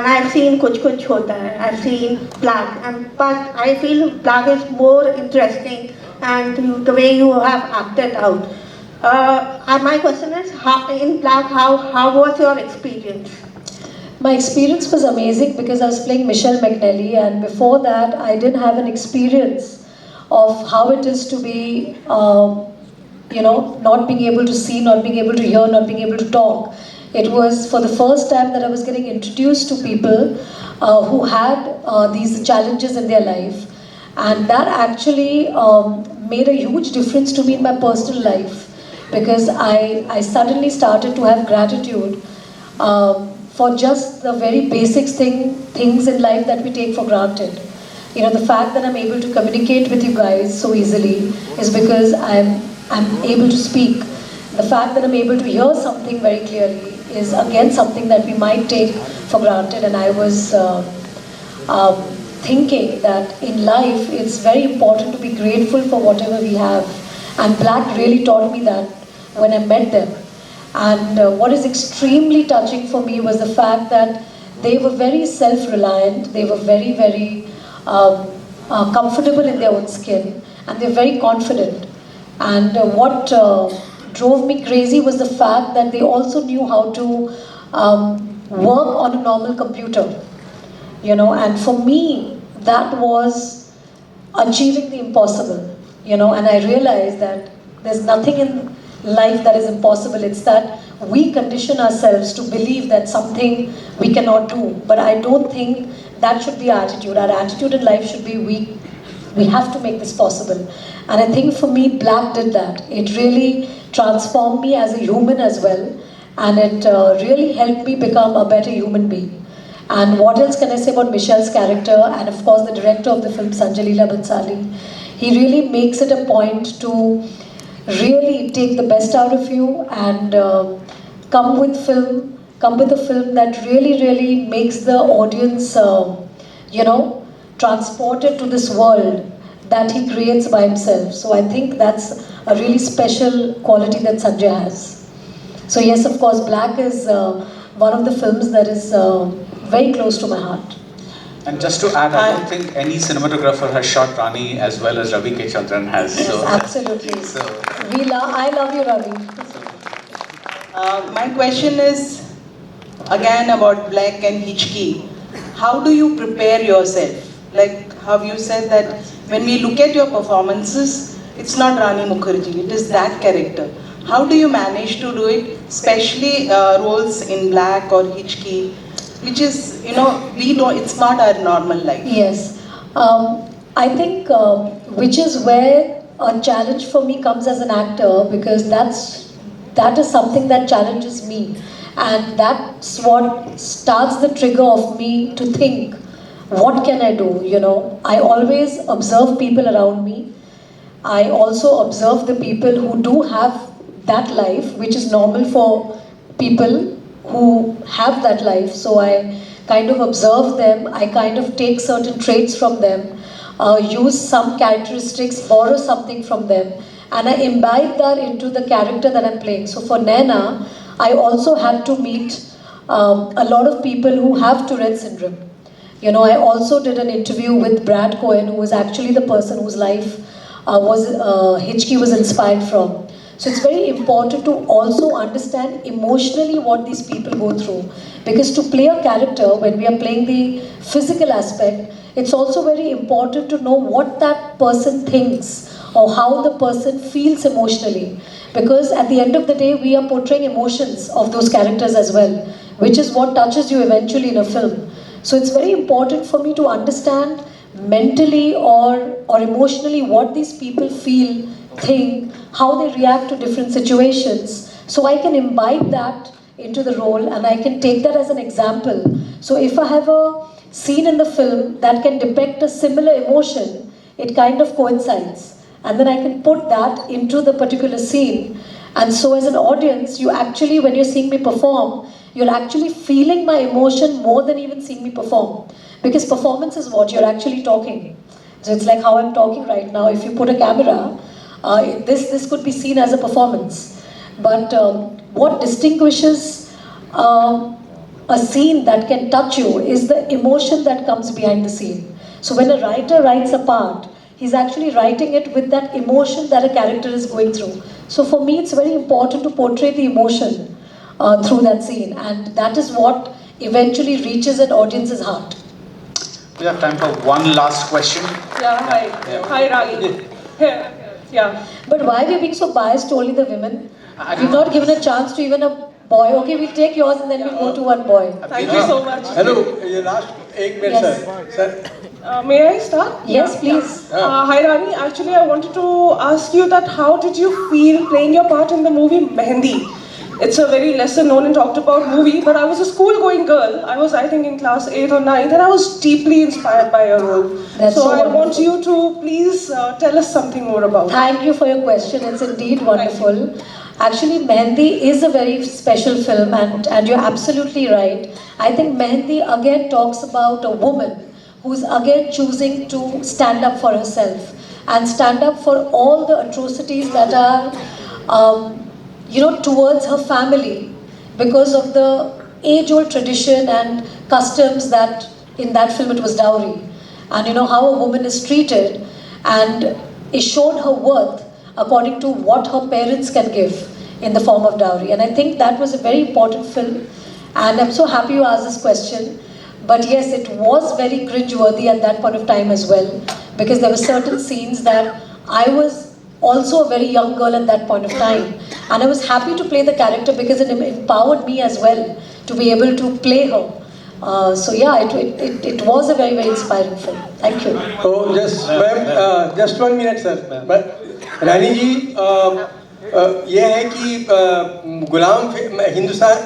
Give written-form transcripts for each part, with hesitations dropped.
and I've seen Kuch Kuch Hota Hai, I've seen Black, but I feel Black is more interesting, and the way you have acted out. And my question is, in Black, how was your experience? My experience was amazing because I was playing Michelle McNally, and before that, I didn't have an experience of how it is to be, not being able to see, not being able to hear, not being able to talk. It was for the first time that I was getting introduced to people who had these challenges in their life, and that actually made a huge difference to me in my personal life because I suddenly started to have gratitude. For just the very basic things in life that we take for granted. The fact that I'm able to communicate with you guys so easily is because I'm able to speak. The fact that I'm able to hear something very clearly is again something that we might take for granted. And I was thinking that in life it's very important to be grateful for whatever we have. And Black really taught me that when I met them. And what is extremely touching for me was the fact that they were very self-reliant, they were very, very comfortable in their own skin, and they're very confident. And what drove me crazy was the fact that they also knew how to work on a normal computer. And for me, that was achieving the impossible. And I realized that there's nothing in life that is impossible. It's that we condition ourselves to believe that something we cannot do. But I don't think that should be our attitude. Our attitude in life should be we have to make this possible. And I think for me, Black did that. It really transformed me as a human as well. And it really helped me become a better human being. And what else can I say about Michelle's character? And of course, the director of the film, Sanjay Leela Bhansali. He really makes it a point to really take the best out of you and come with a film that really makes the audience, transported to this world that he creates by himself. So I think that's a really special quality that Sanjay has. So yes, of course, Black is one of the films that is very close to my heart. And just to add, I don't think any cinematographer has shot Rani as well as Ravi K. Chandran has. Yes, so, absolutely. I love you, Ravi. My question is again about Black and Hichki. How do you prepare yourself? Like how you said that when we look at your performances, it's not Rani Mukherjee, it is that character. How do you manage to do it, especially roles in Black or Hichki? Which is, we know it's not our normal life. Yes. I think which is where a challenge for me comes as an actor, because that is something that challenges me. And that's what starts the trigger of me to think, what can I do? I always observe people around me. I also observe the people who do have that life, which is normal for people who have that life. So I kind of observe them, I kind of take certain traits from them, use some characteristics, borrow something from them, and I imbibe that into the character that I'm playing. So for Naina, I also had to meet a lot of people who have Tourette syndrome. I also did an interview with Brad Cohen, who was actually the person whose life Hichki was inspired from. So it's very important to also understand emotionally what these people go through. Because to play a character, when we are playing the physical aspect, it's also very important to know what that person thinks or how the person feels emotionally. Because at the end of the day, we are portraying emotions of those characters as well, which is what touches you eventually in a film. So it's very important for me to understand mentally or emotionally what these people feel, think, how they react to different situations, so I can imbibe that into the role and I can take that as an example. So if I have a scene in the film that can depict a similar emotion, it kind of coincides. And then I can put that into the particular scene. And so as an audience, you actually, when you're seeing me perform, you're actually feeling my emotion more than even seeing me perform. Because performance is what you're actually talking. So it's like how I'm talking right now. If you put a camera, this could be seen as a performance. But what distinguishes a a scene that can touch you is the emotion that comes behind the scene. So when a writer writes a part, he's actually writing it with that emotion that a character is going through. So for me, it's very important to portray the emotion through that scene, and that is what eventually reaches an audience's heart. We have time for one last question. Yeah, hi. Yeah. Hi, Rani. Yeah. But why are we being so biased to only the women? I We've not given a chance to even a boy. Okay, we'll take yours and then we'll go to one boy. Thank you so much. Hello, ये last एक minute Yes. Sir May I start? Yes, please. Hi, Rani. Actually, I wanted to ask you that how did you feel playing your part in the movie Mehendi? It's a very lesser known and talked about movie, but I was a school going girl. I was, I think, in class 8 or 9, and I was deeply inspired by your role. That's so I want wonderful. you to please tell us something more about it. Thank you for your question. It's indeed wonderful. Actually, Mehendi is a very special film, and you're absolutely right. I think Mehendi again talks about a woman who's again choosing to stand up for herself and stand up for all the atrocities that are towards her family because of the age-old tradition and customs that in that film it was dowry. And how a woman is treated and is shown her worth according to what her parents can give in the form of dowry. And I think that was a very important film, and I'm so happy you asked this question. But yes, it was very cringeworthy at that point of time as well, because there were certain scenes that I was also a very young girl at that point of time, and I was happy to play the character because it empowered me as well to be able to play her. So yeah, it was a very, very inspiring film. Thank you. तो just 1 minute sir. रानी जी, ये है कि गुलाम हिंदुस्तान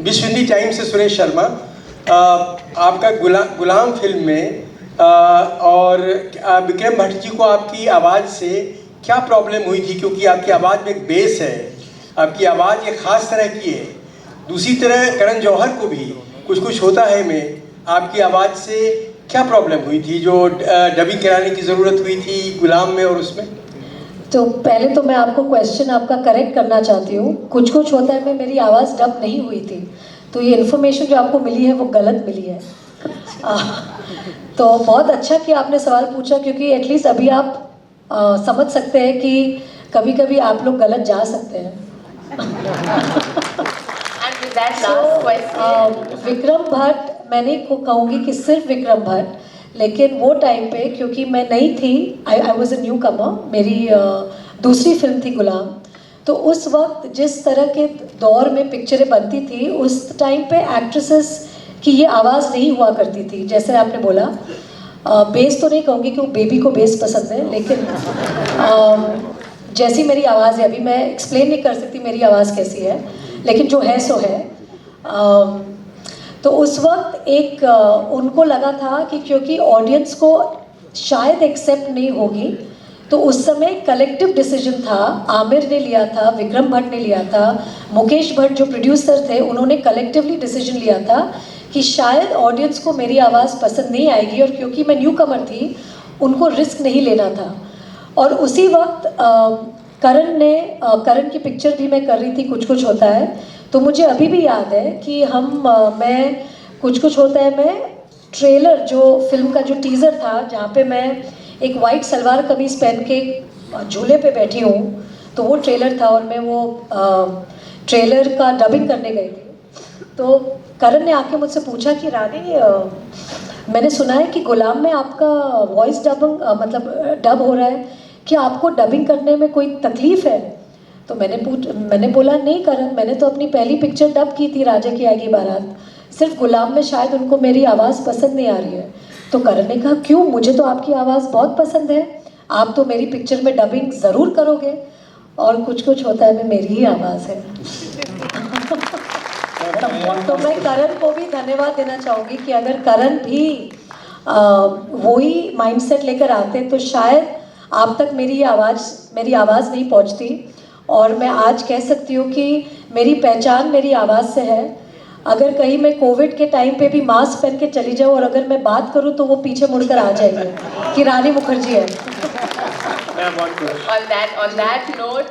विश्व Hindi times से सुरेश शर्मा, आपका गुलाम film में और विक्रम भट्ट जी को आपकी आवाज़ से क्या प्रॉब्लम हुई थी? क्योंकि आपकी आवाज़ में एक बेस है, आपकी आवाज़ एक ख़ास तरह की है. दूसरी तरह करण जौहर को भी कुछ होता है में आपकी आवाज़ से क्या प्रॉब्लम हुई थी जो डबिंग कराने की ज़रूरत हुई थी गुलाम में और उसमें? तो पहले तो मैं आपको क्वेश्चन आपका करेक्ट करना चाहती हूँ. कुछ होता है में मेरी आवाज़ डब नहीं हुई थी, तो ये इन्फॉर्मेशन जो आपको मिली है वो गलत मिली है. तो बहुत अच्छा कि आपने सवाल पूछा, क्योंकि एटलीस्ट अभी आप समझ सकते हैं कि कभी कभी आप लोग गलत जा सकते हैं. विक्रम भट्ट, मैं नहीं कहूँगी कि सिर्फ विक्रम भट्ट, लेकिन वो टाइम पे क्योंकि मैं नई थी, आई वॉज अ न्यू कमर, मेरी दूसरी फिल्म थी गुलाम. तो उस वक्त जिस तरह के दौर में पिक्चरें बनती थी, उस टाइम पे एक्ट्रेसेस की ये आवाज़ नहीं हुआ करती थी. जैसे आपने बोला, बेस तो नहीं कहूँगी कि वो बेबी को बेस पसंद है, लेकिन जैसी मेरी आवाज़ है, अभी मैं एक्सप्लेन नहीं कर सकती मेरी आवाज़ कैसी है, लेकिन जो है सो है. तो उस वक्त एक उनको लगा था कि क्योंकि ऑडियंस को शायद एक्सेप्ट नहीं होगी, तो उस समय कलेक्टिव डिसीजन था, आमिर ने लिया था, विक्रम भट्ट ने लिया था, मुकेश भट्ट जो प्रोड्यूसर थे, उन्होंने कलेक्टिवली डिसीजन लिया था कि शायद ऑडियंस को मेरी आवाज़ पसंद नहीं आएगी, और क्योंकि मैं न्यू कमर थी, उनको रिस्क नहीं लेना था. और उसी वक्त करण की पिक्चर भी मैं कर रही थी, कुछ होता है. तो मुझे अभी भी याद है कि मैं कुछ होता है मैं ट्रेलर, जो फिल्म का जो टीज़र था, जहाँ पे मैं एक वाइट सलवार कमीज़ पहन के झूले पे बैठी हूँ, तो वो ट्रेलर था, और मैं वो ट्रेलर का डबिंग करने गई थी. तो करण ने आके मुझसे पूछा कि रानी, मैंने सुना है कि गुलाम में आपका वॉइस डब हो रहा है, क्या आपको डबिंग करने में कोई तकलीफ़ है? तो मैंने बोला, नहीं करण, मैंने तो अपनी पहली पिक्चर डब की थी, राजा की आएगी बारात, सिर्फ गुलाम में शायद उनको मेरी आवाज़ पसंद नहीं आ रही है. तो करण ने कहा, क्यों? मुझे तो आपकी आवाज़ बहुत पसंद है, आप तो मेरी पिक्चर में डबिंग ज़रूर करोगे. और कुछ होता है में मेरी ही आवाज़ है. तो मैं करण को भी धन्यवाद देना चाहूँगी कि अगर करण भी वही माइंडसेट लेकर आते तो शायद आप तक मेरी आवाज़ नहीं पहुँचती. और मैं आज कह सकती हूँ कि मेरी पहचान मेरी आवाज़ से है. अगर कहीं मैं कोविड के टाइम पे भी मास्क पहन के चली जाऊँ और अगर मैं बात करूँ तो वो पीछे मुड़कर आ जाएंगे कि रानी मुखर्जी है. On that note,